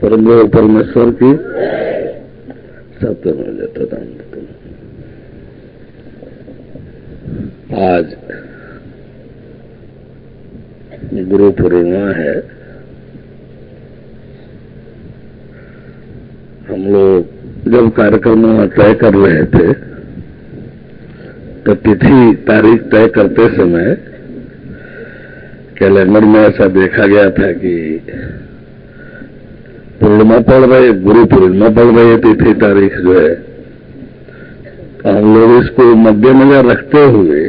परम परमेश्वर की सत्य में जाता। आज गुरु पूर्णिमा है। हम लोग जब कार्यक्रम तय कर रहे थे तो तिथि तारीख तय करते समय कैलेंडर में ऐसा देखा गया था कि पूर्णिमा पड़ रही, गुरु पूर्णिमा पड़ रही है, तिथि तारीख जो है। तो हम लोग इसको मद्देनजर रखते हुए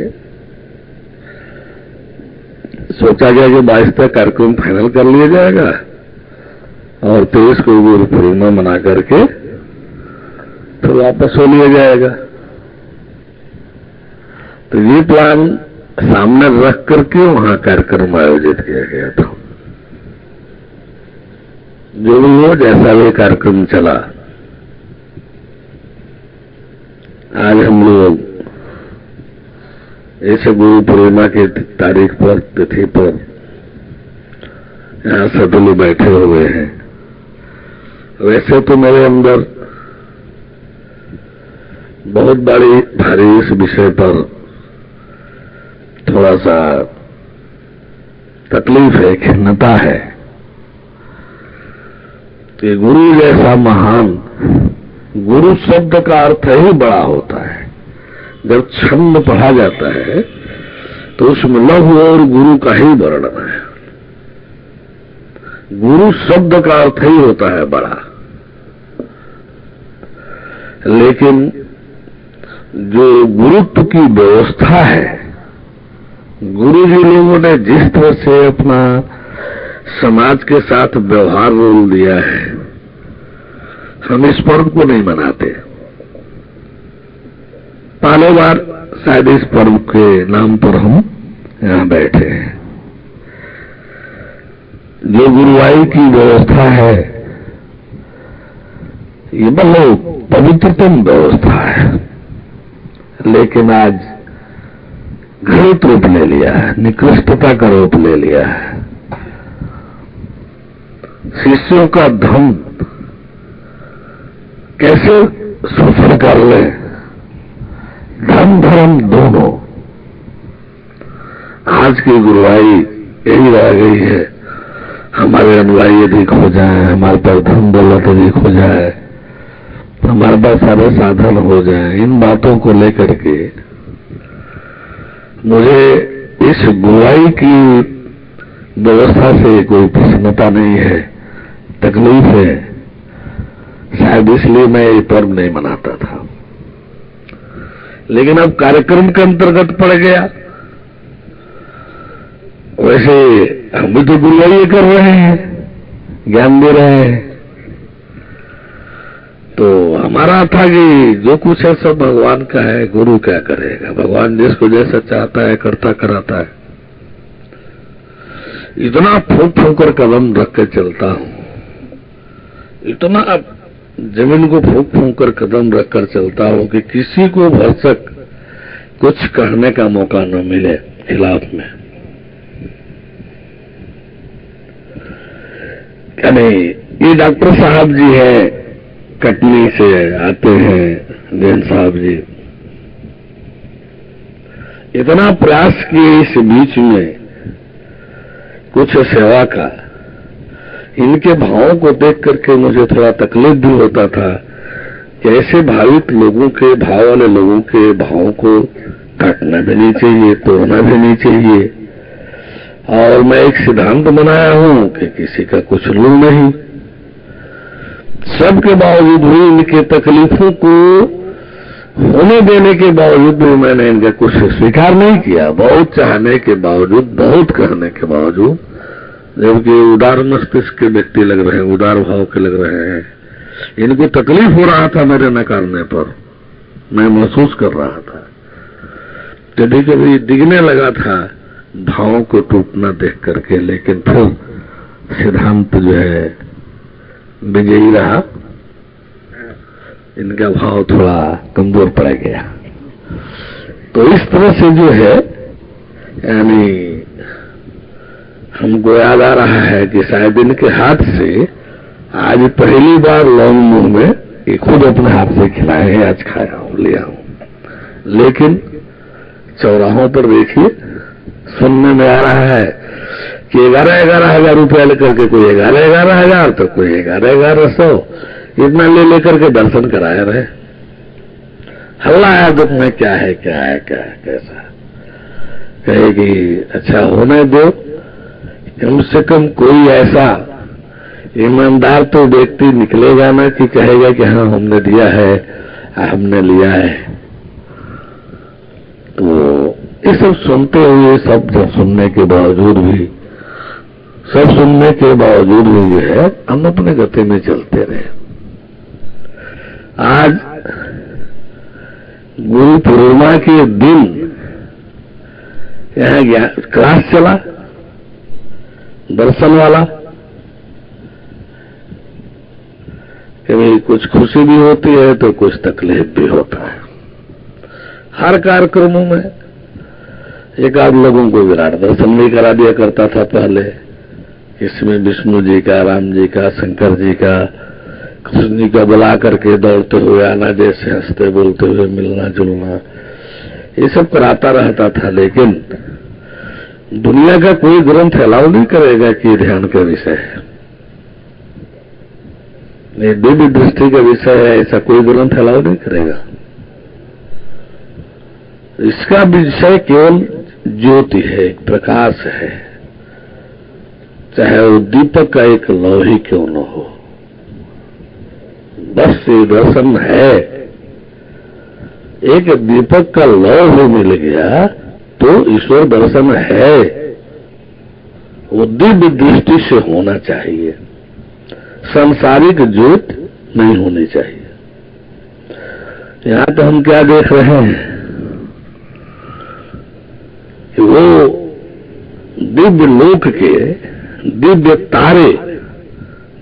सोचा गया कि 22 तक कार्यक्रम फाइनल कर लिया जाएगा और 23 को गुरु पूर्णिमा मना करके फिर वापस हो लिया जाएगा। तो ये प्लान सामने रख करके वहां कार्यक्रम आयोजित किया गया था। जो भी हो, जैसा भी कार्यक्रम चला, आज हम लोग ऐसे गुरु पूर्णिमा की तारीख पर, तिथि पर यहां सभी बैठे हुए हैं। वैसे तो मेरे अंदर बहुत बड़ी भारी इस विषय पर थोड़ा सा तकलीफ है, खिन्नता है कि गुरु जैसा महान, गुरु शब्द का अर्थ ही बड़ा होता है। जब छंद पढ़ा जाता है तो उसमें लघु और गुरु का ही वर्णन है। गुरु शब्द का अर्थ ही होता है बड़ा। लेकिन जो गुरुत्व की व्यवस्था है, गुरु जी लोगों ने जिस तरह से अपना समाज के साथ व्यवहार रोल दिया है, हम इस पर्व को नहीं मनाते। पहली बार शायद इस पर्व के नाम पर हम यहां बैठे हैं। जो गुरुवाई की व्यवस्था है, ये बहुत पवित्रतम व्यवस्था है, लेकिन आज घृत रूप ले लिया है, निकृष्टता का रूप ले लिया है। शिष्यों का धन कैसे सफर कर ले, धन धर्म दोनों। आज की गुरुवाई यही रह गई है, हमारे अनुयायी अधिक हो जाए, हमारे पास धन दौलत अधिक हो जाए, हमारे पास सारे साधन हो जाए। इन बातों को लेकर के मुझे इस गुरुवाई की व्यवस्था से कोई प्रसन्नता नहीं है, तकलीफ है। शायद इसलिए मैं ये पर्व नहीं मनाता था। लेकिन अब कार्यक्रम के अंतर्गत पड़ गया। वैसे हम भी तो गुरुवाई कर रहे हैं, ज्ञान दे रहे हैं। तो हमारा था कि जो कुछ है सब भगवान का है, गुरु क्या करेगा। भगवान जिसको जैसा चाहता है करता कराता है। इतना फूंक फूंक कर कदम रख के चलता हूं, इतना जमीन को फूंक फूंक कर कदम रख कर चलता हूं कि किसी को भरसक कुछ कहने का मौका न मिले खिलाफ में। क्या नहीं, ये डॉक्टर साहब जी है, कटनी से आते हैं जैन साहब जी, इतना प्रयास किए इस बीच में कुछ सेवा का। इनके भावों को देख करके मुझे थोड़ा तकलीफ भी होता था कि ऐसे भावित लोगों के, भाव वाले लोगों के भावों को काटना भी नहीं चाहिए, तोड़ना भी नहीं चाहिए। और मैं एक सिद्धांत बनाया हूं कि किसी का कुछ लू नहीं। सबके बावजूद भी, इनके तकलीफों को होने देने के बावजूद भी मैंने इनका कुछ स्वीकार नहीं किया। बहुत चाहने के बावजूद, बहुत कहने के बावजूद, जबकि उदार मस्तिष्क के व्यक्ति लग रहे हैं, उदार भाव के लग रहे हैं। इनको तकलीफ हो रहा था मेरे नकारने पर, मैं महसूस कर रहा था। कभी कभी दिखने लगा था भावों को टूटना देख करके, लेकिन फिर सिद्धांत जो है विजयी रहा। इनका भाव थोड़ा कमजोर पड़ गया। तो इस तरह से जो है, यानी हमको याद आ रहा है कि शायद इनके हाथ से आज पहली बार लौंग मुंह में ये खुद अपने हाथ से खिलाए हैं, आज खाया हूं, लिया हूं। लेकिन चौराहों पर देखिए सुनने में आ रहा है कि 11,000 रुपया लेकर के कोई 11,000 तो कोई 11,100 इतना ले लेकर के दर्शन कराए रहे। हल्ला है दुख में, क्या है क्या है क्या है कैसा कहेगी। अच्छा होने दो, कम से कम कोई ऐसा ईमानदार तो व्यक्ति निकलेगा ना कि कहेगा कि हाँ हमने दिया है, हमने लिया है। तो ये सब सुनते हुए, सब सुनने के बावजूद भी, सब सुनने के बावजूद भी जो है हम अपने गति में चलते रहे। आज गुरु पूर्णिमा के दिन यहाँ क्लास चला दर्शन वाला, कभी कुछ खुशी भी होती है तो कुछ तकलीफ भी होता है। हर कार्यक्रमों में एक आध लोगों को विराट दर्शन भी करा दिया करता था पहले। इसमें विष्णु जी का, राम जी का, शंकर जी का, कृष्ण जी का बुला करके दौड़ते हुए आना, जैसे हंसते बोलते हुए मिलना जुलना, ये सब कराता रहता था। लेकिन दुनिया का कोई ग्रंथ अलाउ नहीं करेगा कि ध्यान का विषय है, ये दिव्य दृष्टि का विषय है, ऐसा कोई ग्रंथ अलाउ नहीं करेगा। इसका विषय केवल ज्योति है, एक प्रकाश है, चाहे वो दीपक का एक लौ ही क्यों न हो, बस ये दर्शन है। एक दीपक का लौ भी मिल गया तो ईश्वर दर्शन है। वो दिव्य दृष्टि से होना चाहिए, सांसारिक ज्योत नहीं होनी चाहिए। यहां तो हम क्या देख रहे हैं कि वो दिव्य लोक के दिव्य तारे,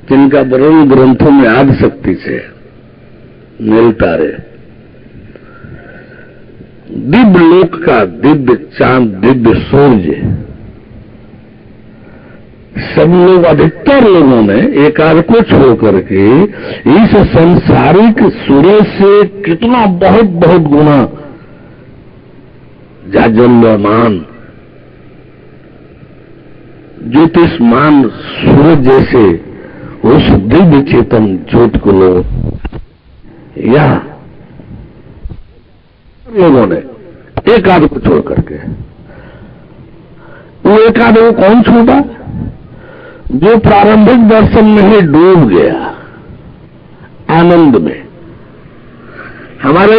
जिनका वर्णन ग्रंथों में आदि शक्ति से, नील तारे, दिव्य लोक का दिव्य चांद, दिव्य सूर्य, सब लोग, अधिकतर लोगों ने एकाध को छोड़ करके इस संसारिक सूर्य से कितना बहुत बहुत गुना जाजल्यमान ज्योतिषमान सूरज जैसे उस दिव्य चेतन ज्योत को या लोगों ने एक आध को छोड़ करके, वो एक आध को कौन छोड़ा? जो प्रारंभिक दर्शन में ही डूब गया आनंद में। हमारे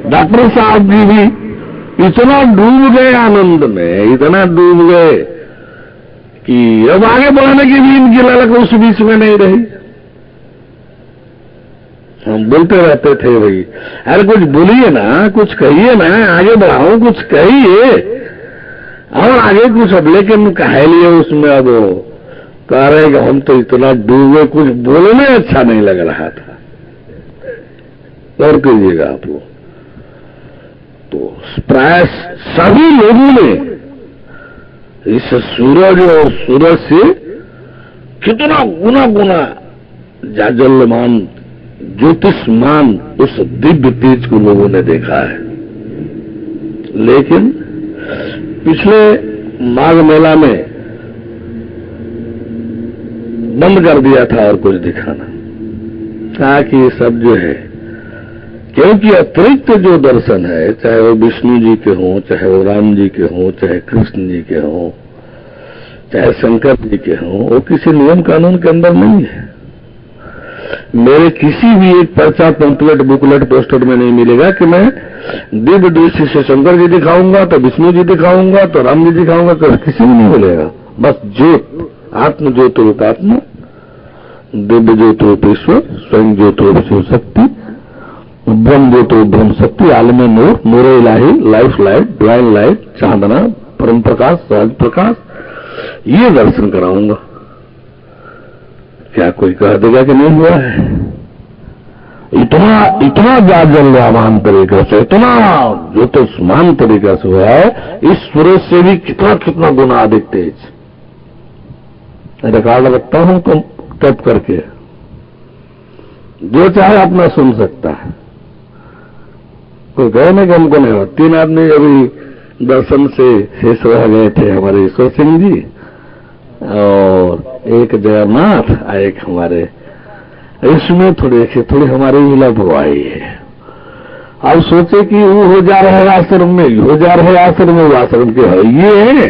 डॉक्टर साहब जी भी इतना डूब गए आनंद में, इतना डूब गए कि अब आगे बढ़ने की भी इनकी ललक उस बीच में नहीं रही। हम बोलते रहते थे भाई, अरे कुछ बोलिए ना, कुछ कहिए ना, आगे बढ़ाओ, कुछ कहिए और आगे कुछ। अब लेकिन कह लिए उसमें, अब कह रहे कि हम तो इतना डूबे, कुछ बोलने अच्छा नहीं लग रहा था। और कीजिएगा आप लोग, तो प्राय सभी लोगों ने इस सूरज और सूरज से कितना गुना गुना जाजल्यमान ज्योतिषमान उस दिव्य तेज को लोगों ने देखा है। लेकिन पिछले माघ मेला में बंद कर दिया था और कुछ दिखाना, ताकि ये सब जो है, क्योंकि अतिरिक्त जो दर्शन है, चाहे वो विष्णु जी के हों, चाहे वो राम जी के हों, चाहे कृष्ण जी के हों, चाहे शंकर जी के हों, वो किसी नियम कानून के अंदर नहीं है। मेरे किसी भी एक पर्चा, पंपलेट, बुकलेट, पोस्टर में नहीं मिलेगा कि मैं दिव्य दृष्टि से शंकर जी दिखाऊंगा तो विष्णु जी दिखाऊंगा तो राम जी दिखाऊंगा, तो किसी में नहीं मिलेगा। बस ज्योत, आत्म ज्योत रूप आत्मा, दिव्य ज्योत रूप ईश्वर, स्वयं ज्योत रूप शिव शक्ति, ब्रह्म ज्योत रूप ब्रह्म शक्ति, आलम नूर, नूर इलाही, लाइफ लाइट, डिवाइन लाइट, चांदना, परम प्रकाश, सहज प्रकाश, ये दर्शन कराऊंगा। क्या कोई कह देगा कि नहीं हुआ है? इतना जाजल्यमान तरीके से, इतना ज्योतिषमान तरीके से हुआ है, इस सूरज से भी कितना कितना गुना अधिक तेज। रिकॉर्ड रखता हूं तो तप करके जो चाहे अपना सुन सकता है। कोई कहे नहीं कि हमको नहीं हो। 3 आदमी अभी दर्शन से शेष रह गए थे, हमारे ईश्वर सिंह जी और एक जगन्नाथ और एक हमारे, इसमें थोड़ी हमारी लापरवाही है। अब सोचे कि वो हो जा रहे हैं आश्रम में, हो जा रहे आश्रम में, वो आश्रम के है ये है।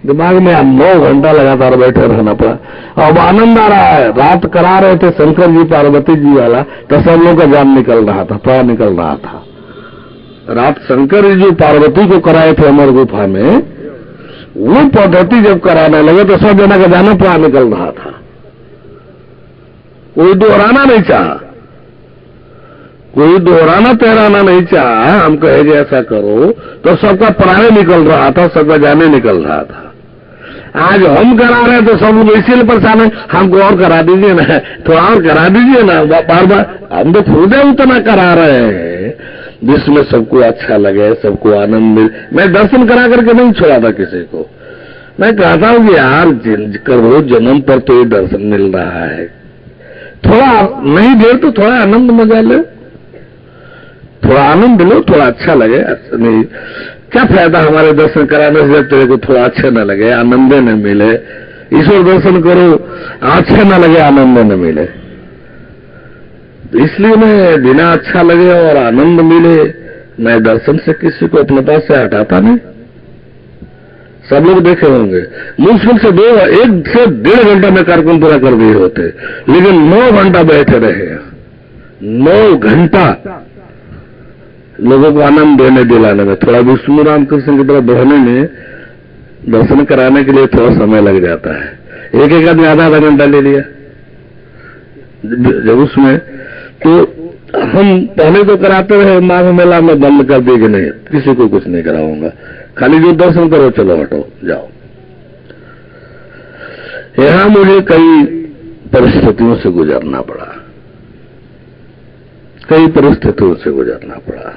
दिमाग में 9 घंटा लगातार बैठे रहना पड़ा। अब आनंद आ रहा है। रात करा रहे थे शंकर जी पार्वती जी वाला, तो सब लोगों का जान निकल रहा था, प्राण निकल रहा था। रात शंकर जी जो पार्वती को कराए थे अमर गुफा में, वो पद्धति जब कराने लगे तो सब जना का जाना प्राण निकल रहा था। कोई दोहराना नहीं चाहा, कोई दोहराना तहराना नहीं चाहा। हम कहेंगे ऐसा करो तो सबका प्राण निकल रहा था, सबका जाने निकल रहा था। आज हम करा रहे हैं तो सब लोग इसीलिए परेशान है, हमको और करा दीजिए ना, थोड़ा और करा दीजिए ना। बार बार हम तो खुद उतना करा रहे हैं जिसमें सबको अच्छा लगे, सबको आनंद मिले। मैं दर्शन करा करके नहीं छोड़ा था किसी को। मैं कहता हूं कि यार करो जन्म पर तो ये दर्शन मिल रहा है, थोड़ा नहीं देर तो थोड़ा आनंद मजा ले, थोड़ा आनंद लो, थोड़ा अच्छा लगे। अच्छा नहीं, क्या फायदा हमारे दर्शन कराने से जब तेरे को थोड़ा अच्छा न लगे, आनंद न मिले। ईश्वर दर्शन करो, अच्छा न लगे, आनंद न मिले। इसलिए मैं बिना अच्छा लगे और आनंद मिले, मैं दर्शन से किसी को अपने पास से हटाता नहीं। सब लोग देखे होंगे मुश्किल से 1 से 1.5 घंटा में कार्यक्रम पूरा कर दिए होते, लेकिन 9 घंटा बैठे रहे। 9 घंटा लोगों को आनंद देने दिलाने में, थोड़ा विष्णु रामकृष्ण की तरफ बढ़ने में, दर्शन कराने के लिए थोड़ा समय लग जाता है। एक आदमी आधा घंटा ले लिया जब उसमें, तो हम पहले तो कराते रहे, माघ मेला में बंद कर दिए कि नहीं किसी को कुछ नहीं कराऊंगा, खाली जो दर्शन करो चलो हटो जाओ। यहां मुझे कई परिस्थितियों से गुजरना पड़ा, कई परिस्थितियों से गुजरना पड़ा।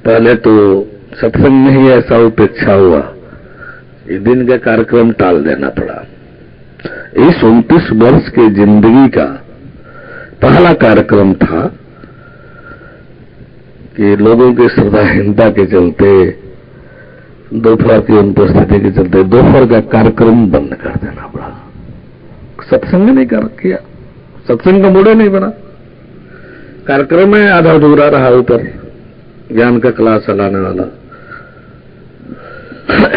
पहले तो सत्संग में ही ऐसा उपेक्षा हुआ, इस दिन का कार्यक्रम टाल देना पड़ा। इस 29 वर्ष की जिंदगी का पहला कार्यक्रम था कि लोगों की श्रद्धाहीनता के चलते, दोपहर की अनुपस्थिति के चलते दोपहर का कार्यक्रम बंद कर देना पड़ा। सत्संग नहीं कर किया, सत्संग का मूड नहीं बना, कार्यक्रम में आधा अधूरा रहा। ऊपर ज्ञान का क्लास चलाने वाला,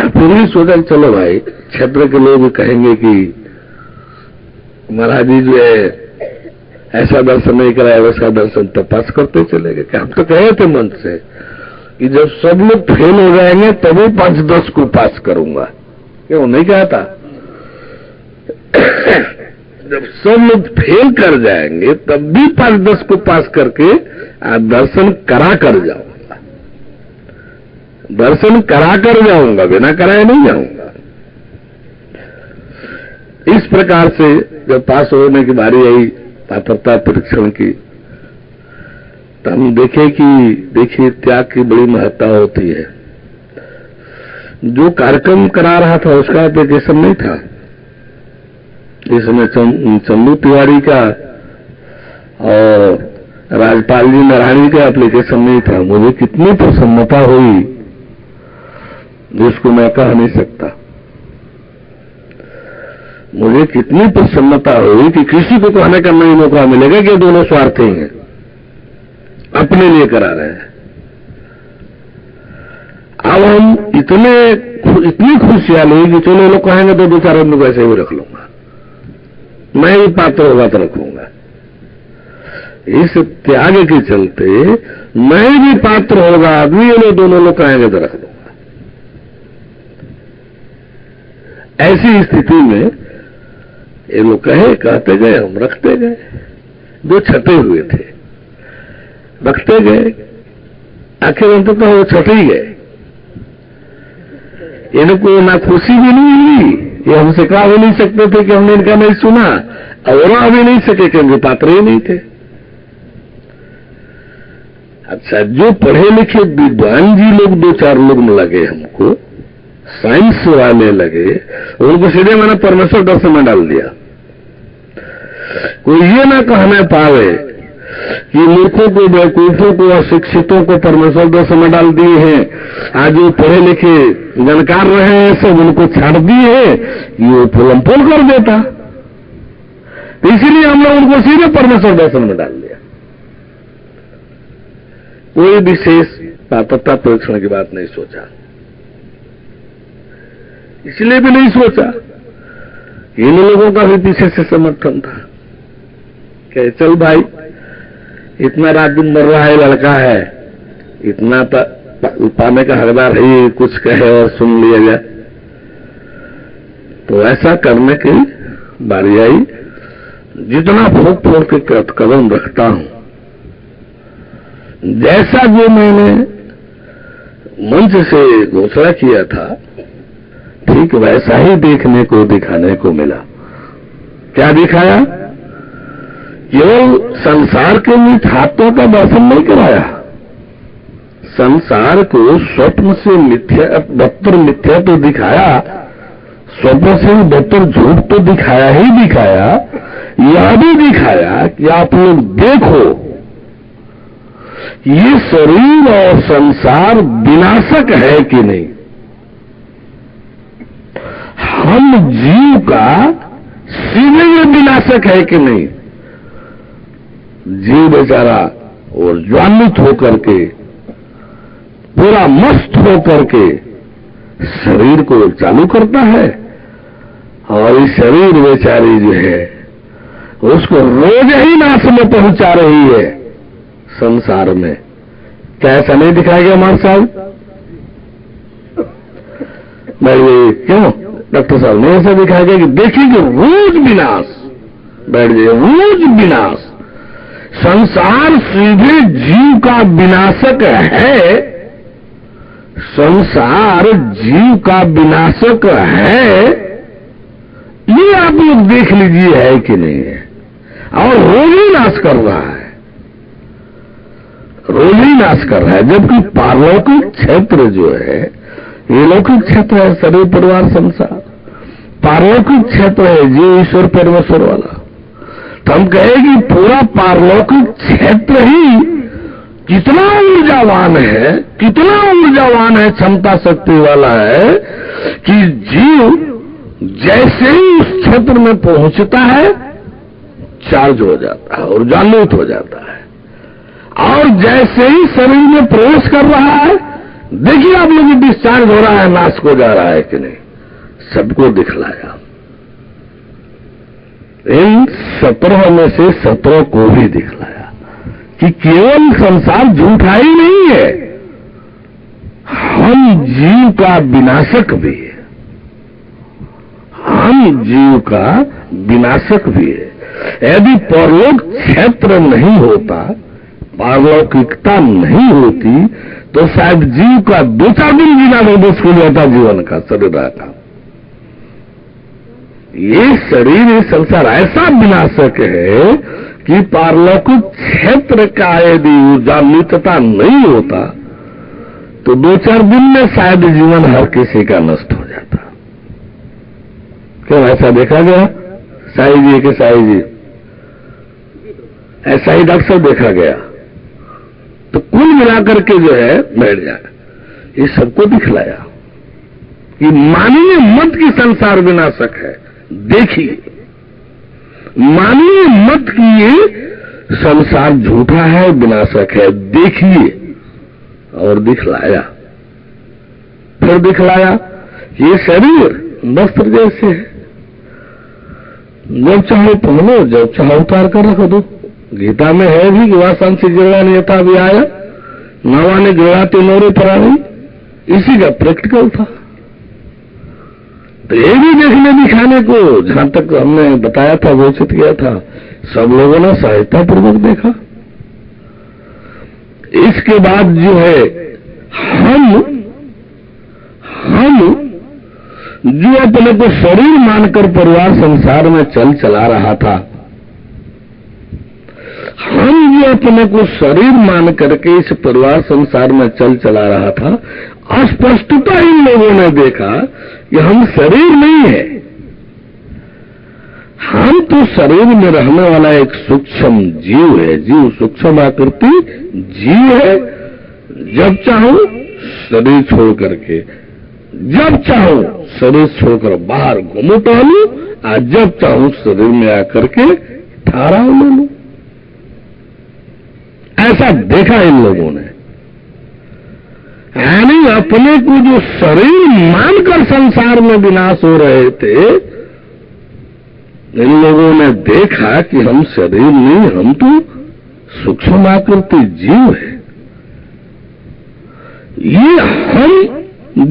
फिर भी सोचा चलो भाई, क्षेत्र के लोग कहेंगे कि महाराज जी जो है ऐसा दर्शन नहीं कराया, वैसा दर्शन, तो पास करते चले गए। हम तो कहे थे मन से कि जब सब लोग फेल हो जाएंगे तभी 5-10 को पास करूंगा, क्यों नहीं कहा था? जब सब लोग फेल कर जाएंगे तब भी 5-10 को पास करके दर्शन करा कर जाऊंगा, दर्शन करा कर जाऊंगा, बिना कराए नहीं जाऊंगा। इस प्रकार से जब पास होने की बारी आई पात्रता परीक्षण की, तो हम देखे कि देखिए त्याग की बड़ी महत्ता होती है। जो कार्यक्रम करा रहा था उसका एप्लीकेशन नहीं था, इसमें चंदू तिवारी का और राजपाल जी नारायणी का एप्लीकेशन नहीं था। मुझे कितनी प्रसन्नता हुई जिसको मैं कह नहीं सकता। मुझे कितनी प्रसन्नता हुई कि किसी को कहने का नहीं मौका मिलेगा कि दोनों स्वार्थी हैं, अपने लिए करा रहे हैं। अब हम इतनी खुशहाली कि चलो लोग कहेंगे तो 2-4 आदमी को ऐसे ही रख लूंगा, मैं ही पात्र होगा तो रखूंगा। इस त्याग के चलते मैं भी पात्र होगा आदमी, ये लोग दोनों लोग कहेंगे तो रख लूंगा। ऐसी स्थिति में ये लोग कहते गए, हम रखते गए। 2 छटे हुए थे, रखते गए, आखिर अंततः वो छट ही गए। इनको ना खुशी भी नहीं हुई, ये हमसे कहा भी नहीं सकते थे कि हमने इनका नहीं सुना, और अभी नहीं सके क्योंकि पात्र ही नहीं थे। अच्छा, जो पढ़े लिखे विद्वान जी लोग 2-4 लोग में लगे, हमको साइंस वाले लगे, उनको सीधे मैंने परमेश्वर दर्शन में डाल दिया। कोई ये ना कहने पावे कि मूर्खों को, बेवकूफों को, अशिक्षितों को परमेश्वर दर्शन में डाल दिए हैं, आज जो पढ़े लिखे जानकार रहे हैं सब उनको छाड़ दिए हैं, ये फूलम फूल कर देता। तो इसीलिए हम लोग उनको सीधे परमेश्वर दर्शन में डाल दिया। कोई विशेष पात्रता परीक्षण की बात नहीं सोचा, इसलिए भी नहीं सोचा। इन लोगों का भी पीछे से समर्थन था कि चल भाई, इतना रात दिन मर रहा है लड़का है, इतना पाने का हकदार है, कुछ कहे और सुन लिया जाए। तो ऐसा करने की बारी आई। जितना फूक फूक के कदम रखता हूं, जैसा जो मैंने मंच से घोषणा किया था, ठीक वैसा ही देखने को, दिखाने को मिला। क्या दिखाया? केवल संसार के मिथ्यात्व का दर्शन नहीं कराया, संसार को स्वप्न से बदतर मिथ्या तो दिखाया, स्वप्न से बदतर झूठ तो दिखाया ही दिखाया। यह भी दिखाया कि आप लोग देखो, ये शरीर और संसार विनाशक है कि नहीं। हम जीव का सीधे ये विनाशक है कि नहीं। जीव बेचारा और ज्वालित होकर के, पूरा मस्त होकर के शरीर को चालू करता है, और इस शरीर बेचारी जो है उसको रोज ही नाश में पहुंचा रही है संसार में। क्या ऐसा नहीं दिखाया गया हमारे साहब? क्यों डॉक्टर साहब ने ऐसा दिखाया गया कि देखिए रोज विनाश, बैठ जाइए, रोज विनाश। संसार सीधे जीव का विनाशक है, संसार जीव का विनाशक है, ये आप लोग देख लीजिए है कि नहीं है। और रोज ही नाश कर रहा है, रोज ही नाश कर रहा है। जबकि पारलौकिक क्षेत्र जो है, ये लौकिक क्षेत्र है शरीर परिवार संसार, पारलौकिक क्षेत्र है जीव ईश्वर परमेश्वर वाला। तो हम कहेंगे पूरा पारलौकिक क्षेत्र ही कितना ऊर्जावान है, कितना ऊर्जावान है, क्षमता शक्ति वाला है कि जीव जैसे ही उस क्षेत्र में पहुंचता है चार्ज हो जाता है और जागृत हो जाता है। और जैसे ही शरीर में प्रवेश कर रहा है, देखिए आप लोग डिस्चार्ज हो रहा है, नाश को जा रहा है कि नहीं, सबको दिखलाया। इन 17 में से 17 को भी दिखलाया कि केवल संसार झूठा ही नहीं है, हम जीव का विनाशक भी है, हम जीव का विनाशक भी है। यदि परलोक क्षेत्र नहीं होता, पारलौकिकता नहीं होती, तो शायद जीव का 2-4 दिन जीना नहीं मुश्किल होता जीवन का, शरीर का। ये शरीर, ये संसार ऐसा विनाशक है कि पारलौकिक क्षेत्र का यदि ऊर्जा मित्रता नहीं होता तो 2-4 दिन में शायद जीवन हर किसी का नष्ट हो जाता। क्यों ऐसा देखा गया? साई जी के साई जी ऐसा ही डॉक्टर साहब देखा गया। तो कुल मिलाकर के जो है बैठ जाए, ये सबको दिखलाया कि मानिए मत कि संसार विनाशक है, देखिए, मानिए मत कि ये संसार झूठा है, विनाशक है, देखिए। और दिखलाया, फिर दिखलाया ये शरीर वस्त्र जैसे है, जब चाहे पहनो, जब चाहे उतार कर रख दो। गीता में है भी कि वासांसी गृहणी यथा भी आया नवाने गृहाते नौरे प्राणी, इसी का प्रैक्टिकल था। तो ये भी देखने दिखाने को, जहां तक हमने बताया था, घोषित किया था, सब लोगों ने सहायतापूर्वक देखा। इसके बाद जो है हम जो अपने को शरीर मानकर परिवार संसार में चला रहा था, हम जो अपने को शरीर मान करके इस परिवार संसार में चला रहा था, अस्पष्टता इन लोगों ने देखा कि हम शरीर नहीं है, हम तो तो शरीर में रहने वाला एक सूक्ष्म जीव है, जीव सूक्ष्म आकृति जीव है। जब चाहूं शरीर छोड़ करके, जब चाहूं शरीर छोड़कर बाहर घूमू टहलूं, और जब चाहूं शरीर में आकर के ठहराव ले लूं। ऐसा देखा इन लोगों ने। यानी अपने को जो शरीर मानकर संसार में विनाश हो रहे थे, इन लोगों ने देखा कि हम शरीर नहीं, हम तो सूक्ष्म आकृति जीव है। ये हम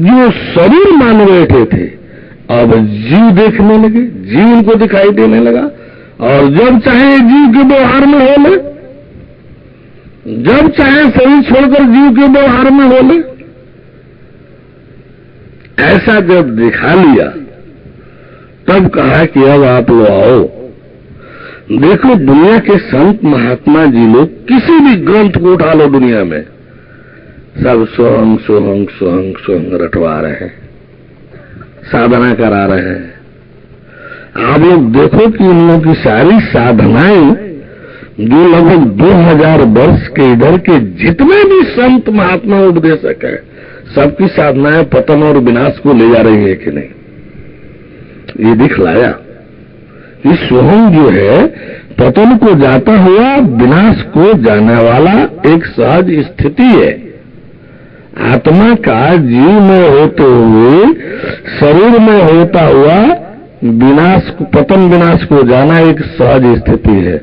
जो शरीर मान बैठे थे, अब जीव देखने लगे, जीव उनको दिखाई देने लगा। और जब चाहे जीव के व्यवहार में हो ले, जब चाहे शरीर छोड़कर जीव के व्यवहार में हो ले। ऐसा जब दिखा लिया, तब कहा कि अब आप लोग आओ। देखो, दुनिया के संत महात्मा जी लोग किसी भी ग्रंथ को उठा लो दुनिया में, सब सोहंग सोहंग सोहंग सोहंग रटवा रहे हैं, साधना करा रहे हैं। आप लोग देखो कि इन लोगों की सारी साधनाएं, जो लगभग 2000 वर्ष के इधर के जितने भी संत महात्मा उपदेशक है, सबकी साधनाएं पतन और विनाश को ले जा रही है कि नहीं, ये दिखलाया। ये सोहम जो है पतन को जाता हुआ विनाश को जाने वाला एक सहज स्थिति है। आत्मा का जीव में होते हुए शरीर में होता हुआ विनाश, पतन विनाश को जाना एक सहज स्थिति है।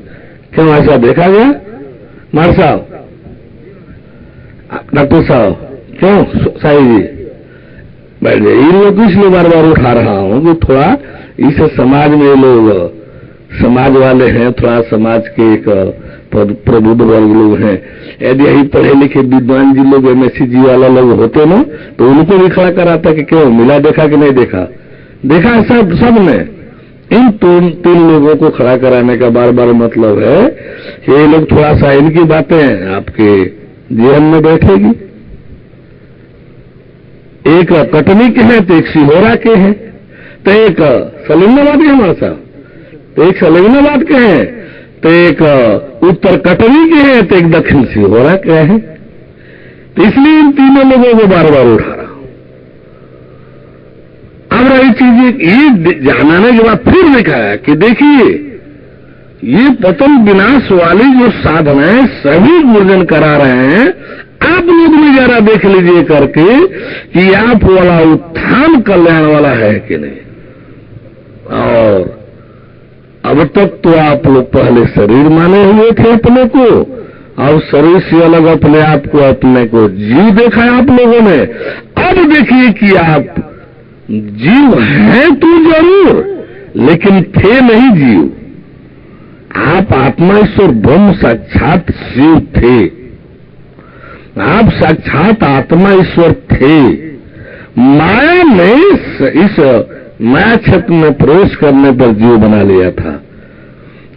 क्यों ऐसा देखा गया? मार साहब, डॉक्टर साहब, क्यों साई जी बैठ जाइए। इन लोग इसलिए बार बार उठा रहा हूं कि थोड़ा इस समाज में लोग समाज वाले हैं, थोड़ा समाज के एक प्रबुद्ध वर्ग लोग हैं। यदि यही पढ़े लिखे विद्वान जी लोग, MSc जी वाला लोग होते ना, तो उनको भी खड़ा कराता कि क्यों मिला, देखा कि नहीं देखा, देखा सब ने। इन तीन लोगों को खड़ा कराने का बार बार मतलब है कि ये लोग थोड़ा सा इनकी बातें आपके जीवन में बैठेगी। एक कटनी के हैं, तो एक सिहोरा के हैं, तो एक सलीमाबाद के हमारे साथ, तो एक सलीमाबाद के हैं, तो एक उत्तर कटनी के हैं, तो एक दक्षिण सिहोरा के हैं। तो इसलिए इन तीनों लोगों को बार बार उठा रहा हूं। अब रही चीज ये जानने के बाद फिर दिखाया कि देखिए, ये पतन विनाश वाली जो साधनाएं सभी गुरुजन करा रहे हैं, आप लोग भी जरा देख लीजिए करके कि आप वाला उत्थान कल्याण वाला है कि नहीं। और अब तक तो आप लोग पहले शरीर माने हुए थे अपने को, अब शरीर से अलग अपने आप को, अपने को जीव देखा है आप लोगों ने। अब देखिए कि आप जीव हैं तो जरूर, लेकिन थे नहीं जीव। आप आत्मा ईश्वर ब्रह्म साक्षात शिव थे, आप साक्षात आत्मा ईश्वर थे। माया में इस माया क्षेत्र में प्रवेश करने पर जीव बना लिया था।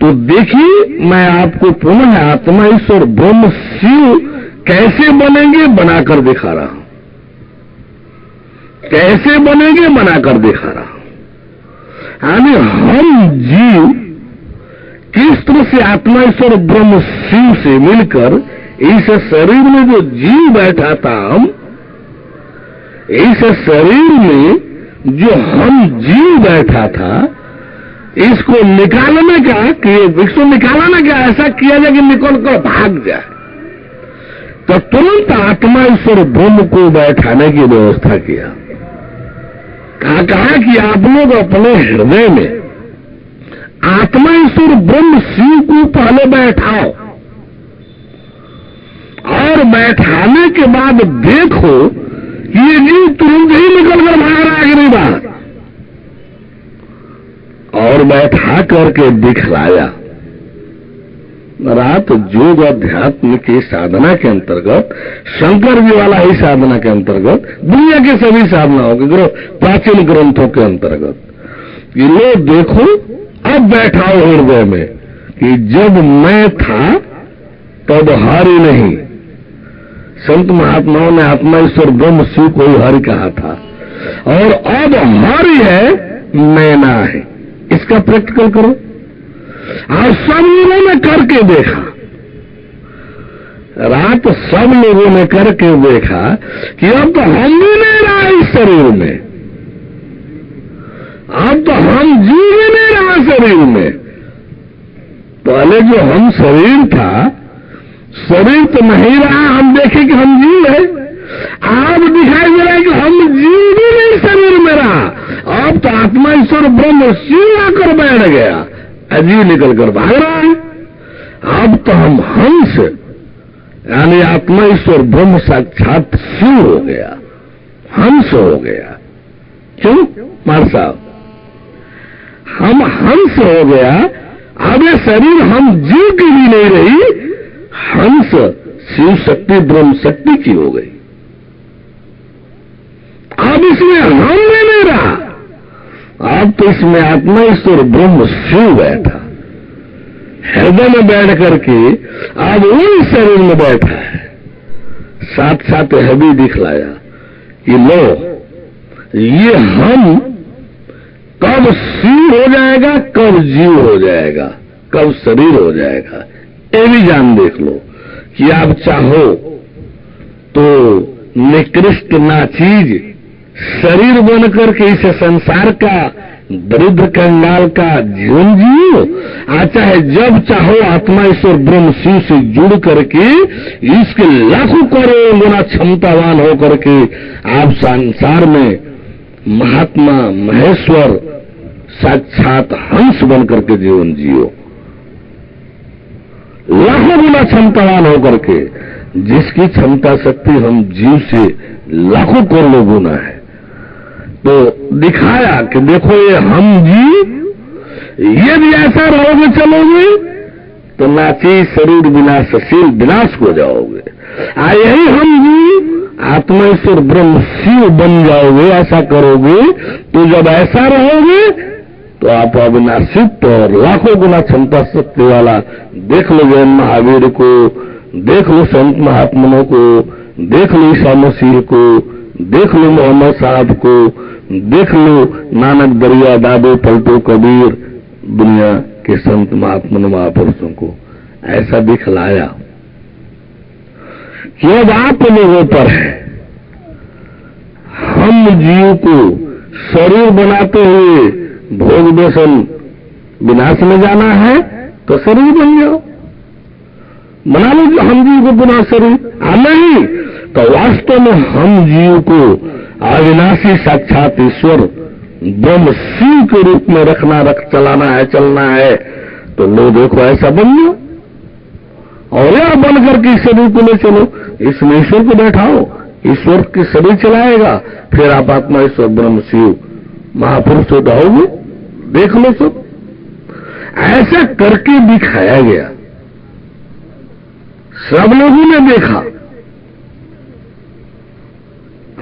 तो देखिए, मैं आपको पुनः आत्मा ईश्वर ब्रह्म शिव कैसे बनेंगे बनाकर दिखा रहा हूं, कैसे बनेंगे बनाकर दिखा रहा हूं। यानी हम जीव किस तरह से आत्मा ईश्वर ब्रह्म शिव से मिलकर इस शरीर में जो जीव बैठा था, हम इस शरीर में जो हम जीव बैठा था, इसको निकालने का कि इसको निकालने का ऐसा किया जाए कि निकल कर भाग जाए। तो तुरंत आत्मा ईश्वर ब्रह्म को बैठाने की व्यवस्था किया। कहा कि आप लोग अपने हृदय में आत्मा ईश्वर ब्रह्म शिव को पहले बैठाओ, और बैठाने के बाद देखो कि ये जीव तुरंत ही निकल कर भाग रहा है कि नहीं बाहर। और बैठा करके दिखलाया। रात योग अध्यात्म की साधना के अंतर्गत, शंकर जी वाला ही साधना के अंतर्गत, दुनिया के सभी साधनाओं के प्राचीन ग्रंथों के अंतर्गत ये लो देखो, अब बैठाओ हृदय में कि जब मैं था तब हारी नहीं। संत महात्माओं ने आत्मा ईश्वर ब्रह्म शिव को ही हरि कहा था, और अब हरि है, मैं ना है। इसका प्रैक्टिकल करो। और सब लोगों ने करके देखा, रात सब लोगों ने करके देखा कि अब तो हम भी नहीं रहा इस शरीर में, अब तो हम जी भी नहीं रहा शरीर में। पहले जो हम शरीर था, शरीर तो नहीं रहा, हम देखे कि हम जीव है। अब दिखाई दे रहा है कि हम जीव भी नहीं शरीर में रहा, अब तो आत्मा ईश्वर ब्रह्म शिव आकर बैठ गया, अजीब निकल कर भाग रहा है। अब तो हम हंस यानी आत्मा ईश्वर ब्रह्म साक्षात शिव हो गया, हंस हो गया। क्यों मार साहब? हम हंस हो गया। अब ये शरीर हम जीव की भी नहीं रही, हंस शिव शक्ति ब्रह्म शक्ति की हो गई। अब इसमें हम नहीं रहा, अब तो इसमें आत्मा ईश्वर ब्रह्म शिव बैठा, हृदय में बैठ करके अब वही शरीर में बैठा है। साथ साथ यह भी दिखलाया कि लो ये हम कब शिव हो जाएगा, कब जीव हो जाएगा, कब शरीर हो जाएगा, ये भी जान देख लो कि आप चाहो तो निकृष्ट ना चीज शरीर बन करके इस संसार का दरिद्र कंगाल का जीवन जियो, चाहे जब चाहो आत्मा ईश्वर ब्रह्म शिव से जुड़ करके इसके लाखों करोड़ों गुना क्षमतावान हो करके आप संसार में महात्मा महेश्वर साक्षात हंस बन करके जीवन जियो, लाखों गुना क्षमतावान होकर के, जिसकी क्षमता शक्ति हम जीव से लाखों करोड़ों गुना है। तो दिखाया कि देखो ये हम जीव, यदि ऐसा रहोगे चलोगे तो नाची शरीर विनाशशील विनाश हो जाओगे, यही हम जीव आत्मा ईश्वर ब्रह्म शिव बन जाओगे। ऐसा करोगे तो जब ऐसा रहोगे तो आप अविनाशित और लाखों गुना क्षमता शक्ति वाला देख लो जैन महावीर को, देख लो संत महात्माओं को, देख लो ईसा मसीह को, देख लो मोहम्मद साहब को, देख लो नानक दरिया दादो पलटो कबीर, दुनिया के संत महात्मा महापुरुषों को ऐसा दिखलाया कि अब आप लोगों पर है। हम जीव को शरीर बनाते हुए भोग व्यसन विनाश में जाना है तो शरीर बन जाओ, बना लो जो हम जीव को पुनः शरीर, नहीं तो वास्तव में हम जीव को अविनाशी साक्षात ईश्वर ब्रह्म शिव के रूप में चलाना है, चलना है, तो लो देखो ऐसा बन जाओ और यह बन करके इस शरीर को ले चलो, इसमें ईश्वर को बैठाओ, ईश्वर की शरीर चलाएगा, फिर आप आत्मा ईश्वर ब्रह्म शिव महापुरुष हो जाओगे। देख लो सब ऐसा करके दिखाया गया, सब लोगों ने देखा।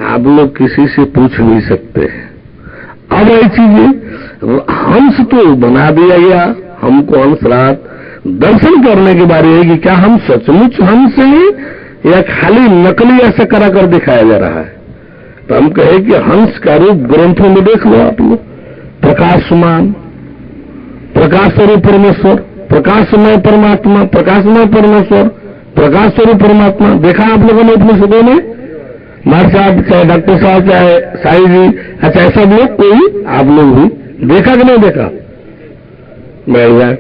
आप लोग किसी से पूछ नहीं सकते हैं। अब ये चीजें हंस तो बना दिया गया, हमको हंस रात दर्शन करने की बारी है कि क्या हम सचमुच हंस हैं या खाली नकली ऐसा करा कर दिखाया जा रहा है। तो हम कहे कि हंस का रूप ग्रंथों में देख लो आप लोग, प्रकाशमान, प्रकाश स्वरूप परमेश्वर, प्रकाशमय परमात्मा, प्रकाशमय परमेश्वर, प्रकाश स्वरूप परमात्मा देखा आप लोगों ने उपनिषदों में। मार साहब चाहे डॉक्टर साहब चाहे साई जी, अच्छा ऐसा लोग कोई आप लोग भी देखा कि नहीं देखा? बैठ जाए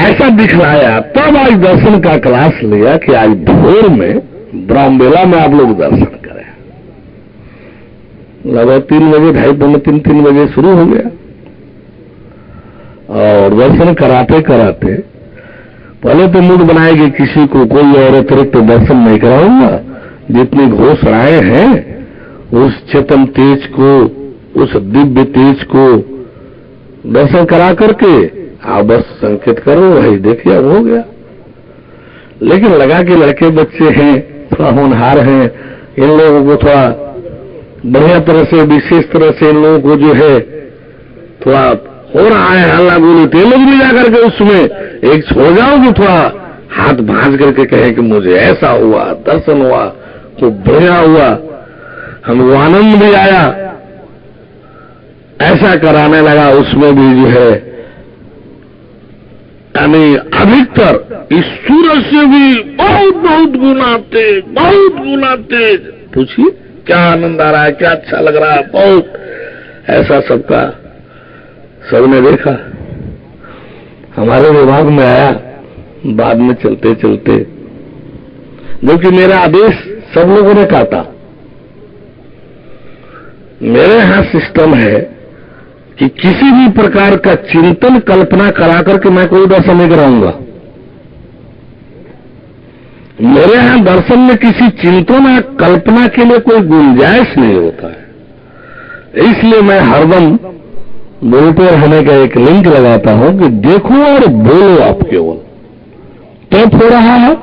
ऐसा दिखलाया। तब आज दर्शन का क्लास लिया कि आज भोर में ब्रह्मवेला में आप लोग दर्शन करें। लगभग 3 बजे 2:30 3 बजे शुरू हो गया और दर्शन कराते कराते पहले तो मूड बनाएगी किसी को कोई और अतिरिक्त दर्शन नहीं कराऊंगा, जितनी घोषणाएं हैं उस चेतन तेज को, उस दिव्य तेज को दर्शन करा करके आप बस संकेत करो, वही देखिए अब हो गया। लेकिन लगा कि लड़के बच्चे हैं, थोड़ा होनहार हैं, इन लोगों को थोड़ा बढ़िया तरह से विशेष तरह से इन लोगों को जो है थोड़ा हो रहा है हल्ला बोली, तो लोग भी जाकर के उसमें एक छोड़ जाओ कि थोड़ा हाथ भांज करके कहे कि मुझे ऐसा हुआ, दर्शन हुआ, तो बढ़िया हुआ, हमको आनंद भी आया, ऐसा कराने लगा। उसमें भी जो है यानी अधिकतर इस सूरज से भी बहुत बहुत गुना तेज, बहुत गुना तेज। पूछिए क्या आनंद आ रहा है, क्या अच्छा लग रहा है, बहुत ऐसा सबका सबने देखा। हमारे विभाग में आया बाद में चलते चलते, जबकि मेरा आदेश सब लोगों ने काटा। मेरे यहां सिस्टम है कि किसी भी प्रकार का चिंतन कल्पना करा करके मैं कोई दर्शन नहीं कराऊंगा। मेरे यहां दर्शन में किसी चिंतन या कल्पना के लिए कोई गुंजाइश नहीं होता है। इसलिए मैं हरदम बोलते रहने का एक लिंक लगाता हूं कि देखो और बोलो आप केवल, तब हो रहा है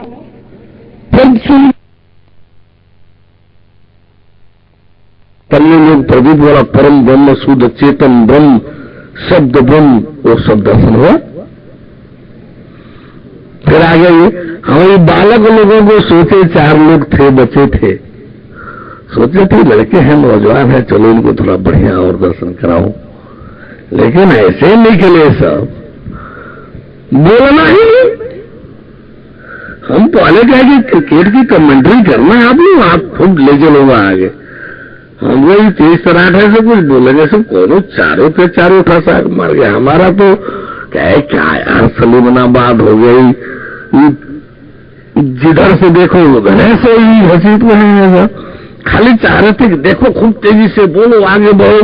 फिर सुन। तन्ने लोग प्रदीप वाला परम ब्रह्म शुद्ध चेतन ब्रह्म शब्द ब्रह्म वो सब दर्शन हुआ। फिर आगे हमारे बालक लोगों को सोचे, 4 लोग थे, बचे थे, सोचे थे लड़के हैं, नौजवान है, चलो इनको थोड़ा बढ़िया और दर्शन कराओ। लेकिन ऐसे निकले सब, बोलना ही नहीं। हम पहले कहे कि क्रिकेट की कमेंट्री करना है, आप खुद ले चलोगा आगे। हम वही 30 तराठे से कुछ बोलेंगे, सब कोनो चारों के चारों ठसा मर गया। हमारा तो क्या यार सलीमनाबाद हो गई, जिधर से देखो उधर से ही घसीट रहे हैं। खाली चाह रहे थे कि देखो खूब तेजी से बोलो, आगे बढ़ो।